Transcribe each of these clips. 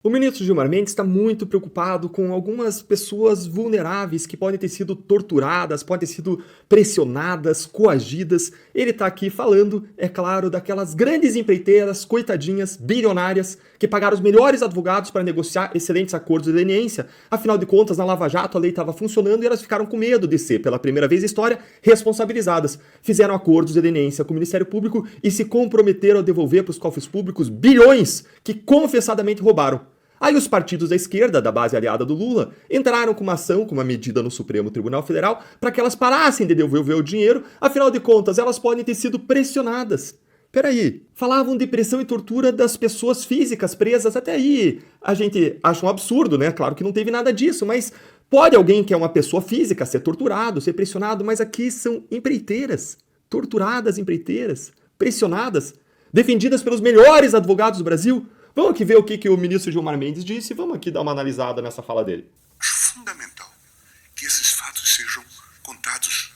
O ministro Gilmar Mendes está muito preocupado com algumas pessoas vulneráveis que podem ter sido torturadas, podem ter sido pressionadas, coagidas. Ele está aqui falando, é claro, daquelas grandes empreiteiras, coitadinhas, bilionárias, que pagaram os melhores advogados para negociar excelentes acordos de leniência. Afinal de contas, na Lava Jato a lei estava funcionando e elas ficaram com medo de ser, pela primeira vez na história, responsabilizadas. Fizeram acordos de leniência com o Ministério Público e se comprometeram a devolver para os cofres públicos bilhões que confessadamente roubaram. Aí os partidos da esquerda, da base aliada do Lula, entraram com uma ação, com uma medida no Supremo Tribunal Federal, para que elas parassem de devolver o dinheiro, afinal de contas, elas podem ter sido pressionadas. Peraí, falavam de pressão e tortura das pessoas físicas presas, até aí a gente acha um absurdo, né? Claro que não teve nada disso, mas pode alguém que é uma pessoa física ser torturado, ser pressionado, mas aqui são empreiteiras, torturadas empreiteiras, pressionadas, defendidas pelos melhores advogados do Brasil. Vamos aqui ver o que o ministro Gilmar Mendes disse e vamos aqui dar uma analisada nessa fala dele. Acho fundamental que esses fatos sejam contados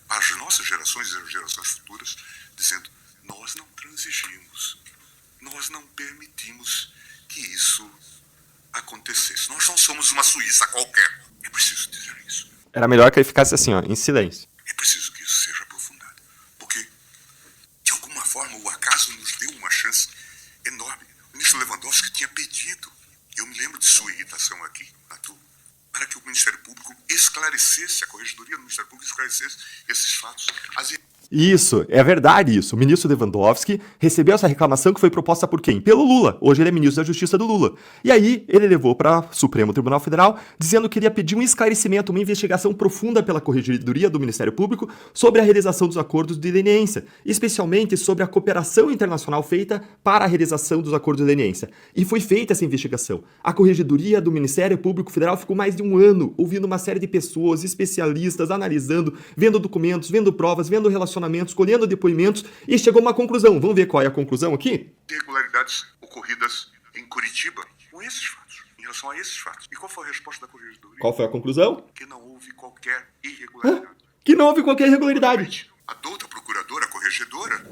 às nossas gerações e às gerações futuras, dizendo: nós não transigimos, nós não permitimos que isso acontecesse. Nós não somos uma Suíça qualquer. É preciso dizer isso. Era melhor que ele ficasse assim, ó, em silêncio. É preciso que isso seja aprofundado, porque, de alguma forma, o acaso nos deu uma chance enorme. O ministro Lewandowski tinha pedido, eu me lembro de sua irritação aqui, para que o Ministério Público esclarecesse, a Corregedoria do Ministério Público esclarecesse esses fatos. Isso, é verdade isso. O ministro Lewandowski recebeu essa reclamação que foi proposta por quem? Pelo Lula. Hoje ele é ministro da Justiça do Lula. E aí ele levou para o Supremo Tribunal Federal dizendo que iria pedir um esclarecimento, uma investigação profunda pela Corregedoria do Ministério Público sobre a realização dos acordos de leniência, especialmente sobre a cooperação internacional feita para a realização dos acordos de leniência. E foi feita essa investigação. A Corregedoria do Ministério Público Federal ficou mais de um ano ouvindo uma série de pessoas, especialistas, analisando, vendo documentos, vendo provas, vendo relacionamentos, colhendo depoimentos e chegou a uma conclusão. Vamos ver qual é a conclusão aqui? Irregularidades ocorridas em Curitiba com esses fatos, em relação a esses fatos. E qual foi a resposta da Corregedoria? Qual foi a conclusão? Que não houve qualquer irregularidade. Que não houve qualquer irregularidade. A douta procuradora, a corregedora...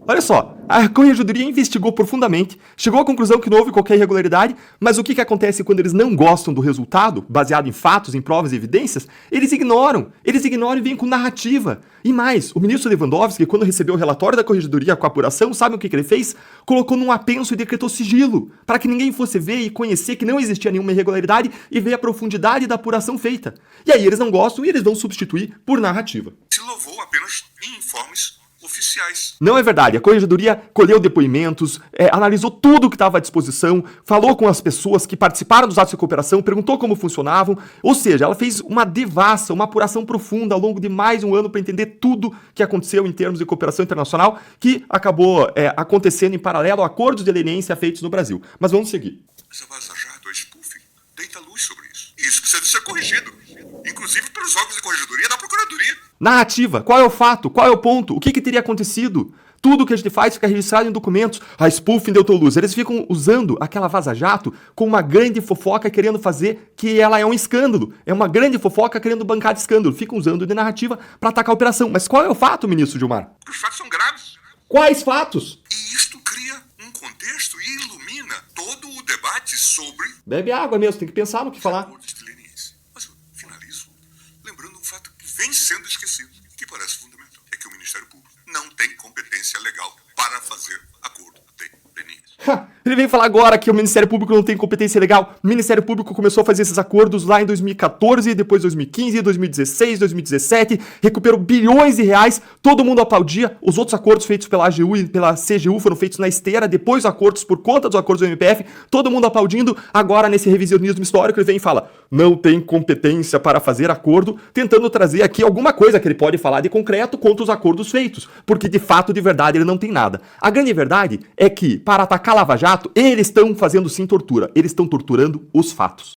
Olha só, a Corregedoria investigou profundamente, chegou à conclusão que não houve qualquer irregularidade, mas o que acontece quando eles não gostam do resultado, baseado em fatos, em provas e evidências? Eles ignoram e vêm com narrativa. E mais, o ministro Lewandowski, quando recebeu o relatório da Corregedoria com a apuração, sabe o que ele fez? Colocou num apenso e decretou sigilo, para que ninguém fosse ver e conhecer que não existia nenhuma irregularidade e ver a profundidade da apuração feita. E aí eles não gostam e eles vão substituir por narrativa. Se louvou apenas em informes oficiais. Não é verdade. A Corregedoria colheu depoimentos, analisou tudo que estava à disposição, falou com as pessoas que participaram dos atos de cooperação, perguntou como funcionavam, ou seja, ela fez uma devassa, uma apuração profunda ao longo de mais um ano para entender tudo que aconteceu em termos de cooperação internacional, que acabou acontecendo em paralelo a acordos de leniência feitos no Brasil. Mas vamos seguir. Essa Vaza Jato, a spoofing, deita luz sobre isso. E isso precisa de ser corrigido, inclusive pelos órgãos de corregedoria da Procuradoria. Narrativa. Qual é o fato? Qual é o ponto? O que teria acontecido? Tudo que a gente faz fica registrado em documentos. A spoofing deu luz. Eles ficam usando aquela Vaza Jato como uma grande fofoca, querendo fazer que ela é um escândalo. É uma grande fofoca querendo bancar de escândalo. Ficam usando de narrativa para atacar a operação. Mas qual é o fato, ministro Gilmar? Os fatos são graves. Quais fatos? E isto cria um contexto e ilumina todo o debate sobre... Bebe água mesmo, tem que pensar no que falar. Mas eu finalizo lembrando um fato que vem sendo esquecido, que parece fundamental. É que o Ministério Público não tem competência legal para fazer acordo de leniência. Ele vem falar agora que o Ministério Público não tem competência legal. O Ministério Público começou a fazer esses acordos lá em 2014, depois 2015, 2016, 2017, recuperou bilhões de reais, todo mundo aplaudia. Os outros acordos feitos pela AGU e pela CGU foram feitos na esteira, depois acordos por conta dos acordos do MPF, todo mundo aplaudindo. Agora, nesse revisionismo histórico, ele vem e fala: não tem competência para fazer acordo, tentando trazer aqui alguma coisa que ele pode falar de concreto contra os acordos feitos, porque de fato, de verdade, ele não tem nada. A grande verdade é que, para atacar Lava Jato, eles estão fazendo sim tortura, eles estão torturando os fatos.